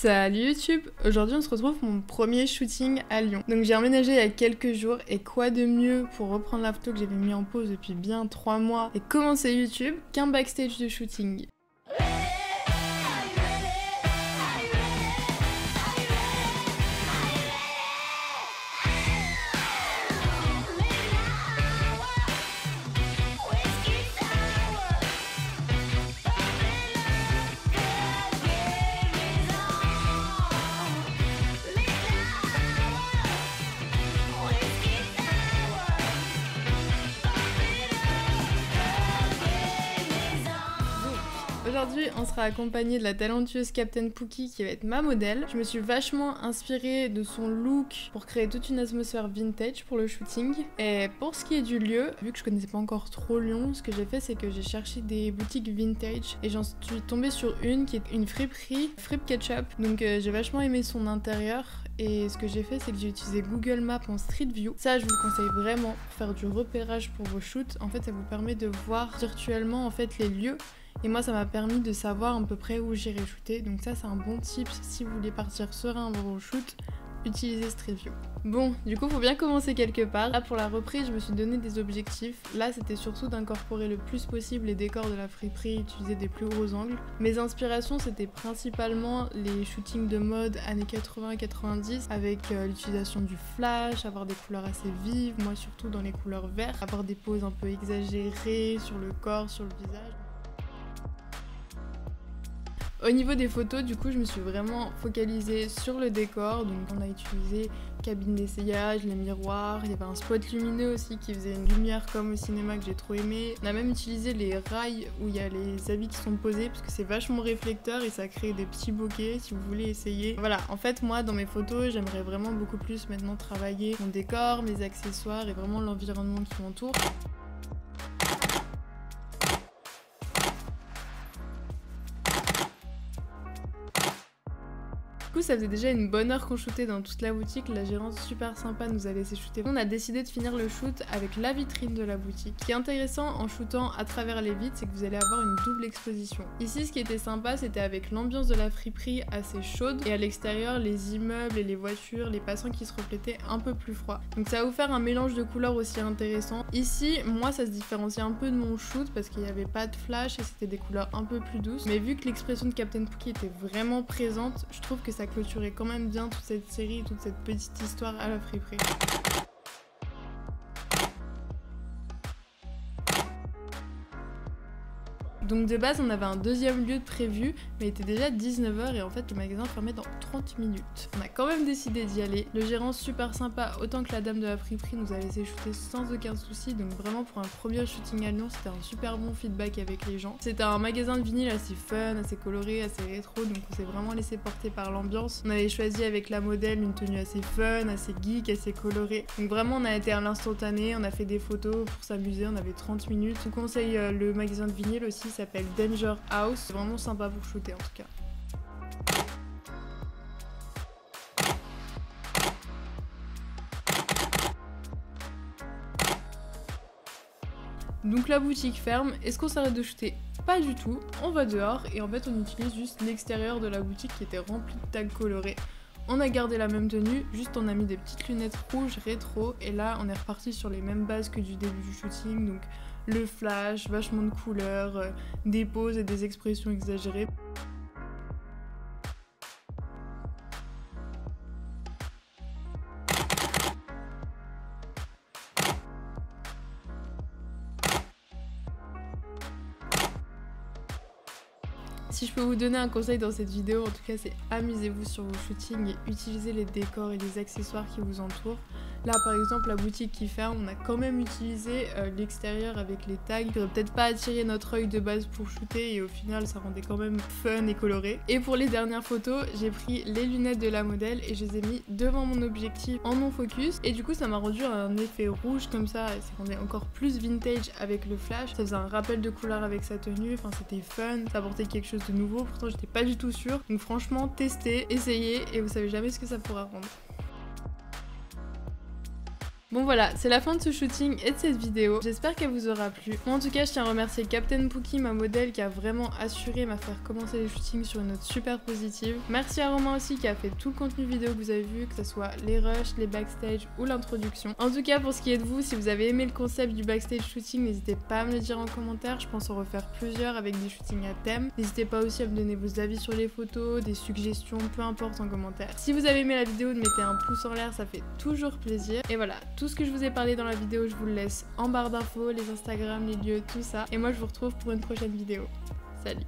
Salut YouTube! Aujourd'hui on se retrouve pour mon premier shooting à Lyon. Donc j'ai emménagé il y a quelques jours et quoi de mieux pour reprendre la photo que j'avais mis en pause depuis bien 3 mois et commencer YouTube qu'un backstage de shooting. Aujourd'hui, on sera accompagné de la talentueuse Captain Pookie qui va être ma modèle. Je me suis vachement inspirée de son look pour créer toute une atmosphère vintage pour le shooting. Et pour ce qui est du lieu, vu que je connaissais pas encore trop Lyon, ce que j'ai fait c'est que j'ai cherché des boutiques vintage et j'en suis tombée sur une qui est une friperie, Fripe Ketchup. Donc j'ai vachement aimé son intérieur. Et ce que j'ai fait, c'est que j'ai utilisé Google Maps en Street View. Ça, je vous le conseille vraiment pour faire du repérage pour vos shoots. En fait, ça vous permet de voir virtuellement en fait les lieux. Et moi, ça m'a permis de savoir à peu près où j'irai shooter. Donc ça, c'est un bon tip si vous voulez partir serein dans vos shoots. Utilisez Street View. Bon, du coup, faut bien commencer quelque part. Là, pour la reprise, je me suis donné des objectifs. Là, c'était surtout d'incorporer le plus possible les décors de la friperie, utiliser des plus gros angles. Mes inspirations, c'était principalement les shootings de mode années 80-90 avec l'utilisation du flash, avoir des couleurs assez vives, moi surtout dans les couleurs vertes, avoir des poses un peu exagérées sur le corps, sur le visage. Au niveau des photos, du coup, je me suis vraiment focalisée sur le décor. Donc on a utilisé cabine d'essayage, les miroirs, il y avait un spot lumineux aussi qui faisait une lumière comme au cinéma que j'ai trop aimé. On a même utilisé les rails où il y a les habits qui sont posés parce que c'est vachement réflecteur et ça crée des petits bokeh si vous voulez essayer. Voilà, en fait moi dans mes photos, j'aimerais vraiment beaucoup plus maintenant travailler mon décor, mes accessoires et vraiment l'environnement qui m'entoure. Du coup, ça faisait déjà une bonne heure qu'on shootait dans toute la boutique. La gérante super sympa nous a laissé shooter. On a décidé de finir le shoot avec la vitrine de la boutique. Ce qui est intéressant en shootant à travers les vitres, c'est que vous allez avoir une double exposition. Ici, ce qui était sympa, c'était avec l'ambiance de la friperie assez chaude et à l'extérieur, les immeubles et les voitures, les passants qui se reflétaient un peu plus froid. Donc ça va vous faire un mélange de couleurs aussi intéressant. Ici, moi, ça se différencie un peu de mon shoot parce qu'il n'y avait pas de flash et c'était des couleurs un peu plus douces. Mais vu que l'expression de Captain Pookie était vraiment présente, je trouve que ça clôturait quand même bien toute cette série, toute cette petite histoire à la friperie. Donc de base on avait un deuxième lieu de prévu mais il était déjà 19h et en fait le magasin fermait dans 30 minutes. On a quand même décidé d'y aller. Le gérant super sympa autant que la dame de la friperie nous a laissé shooter sans aucun souci, donc vraiment pour un premier shooting à Lyon c'était un super bon feedback avec les gens. C'était un magasin de vinyle assez fun, assez coloré, assez rétro, donc on s'est vraiment laissé porter par l'ambiance. On avait choisi avec la modèle une tenue assez fun, assez geek, assez colorée. Donc vraiment on a été à l'instantané, on a fait des photos pour s'amuser, on avait 30 minutes. Je vous conseille le magasin de vinyle aussi, s'appelle Danger House, c'est vraiment sympa pour shooter en tout cas. Donc la boutique ferme, est-ce qu'on s'arrête de shooter? Pas du tout, on va dehors et en fait on utilise juste l'extérieur de la boutique qui était rempli de tags colorés. On a gardé la même tenue, juste on a mis des petites lunettes rouges rétro et là on est reparti sur les mêmes bases que du début du shooting, donc le flash, vachement de couleurs, des poses et des expressions exagérées. Si je peux vous donner un conseil dans cette vidéo, en tout cas c'est amusez-vous sur vos shootings et utilisez les décors et les accessoires qui vous entourent. Là par exemple la boutique qui ferme, on a quand même utilisé l'extérieur avec les tags. Ça aurait peut-être pas attiré notre œil de base pour shooter et au final ça rendait quand même fun et coloré. Et pour les dernières photos, j'ai pris les lunettes de la modèle et je les ai mis devant mon objectif en non-focus. Et du coup ça m'a rendu un effet rouge comme ça, et ça rendait encore plus vintage avec le flash. Ça faisait un rappel de couleur avec sa tenue, enfin c'était fun, ça apportait quelque chose de nouveau, pourtant j'étais pas du tout sûre. Donc franchement testez, essayez et vous savez jamais ce que ça pourra rendre. Bon voilà, c'est la fin de ce shooting et de cette vidéo. J'espère qu'elle vous aura plu. Moi en tout cas, je tiens à remercier Captain Pookie, ma modèle, qui a vraiment assuré m'a faire commencer les shootings sur une note super positive. Merci à Romain aussi qui a fait tout le contenu vidéo que vous avez vu, que ce soit les rushs, les backstage ou l'introduction. En tout cas, pour ce qui est de vous, si vous avez aimé le concept du backstage shooting, n'hésitez pas à me le dire en commentaire. Je pense en refaire plusieurs avec des shootings à thème. N'hésitez pas aussi à me donner vos avis sur les photos, des suggestions, peu importe en commentaire. Si vous avez aimé la vidéo, mettez un pouce en l'air, ça fait toujours plaisir. Et voilà, tout ce que je vous ai parlé dans la vidéo, je vous le laisse en barre d'infos, les Instagram, les lieux, tout ça. Et moi, je vous retrouve pour une prochaine vidéo. Salut!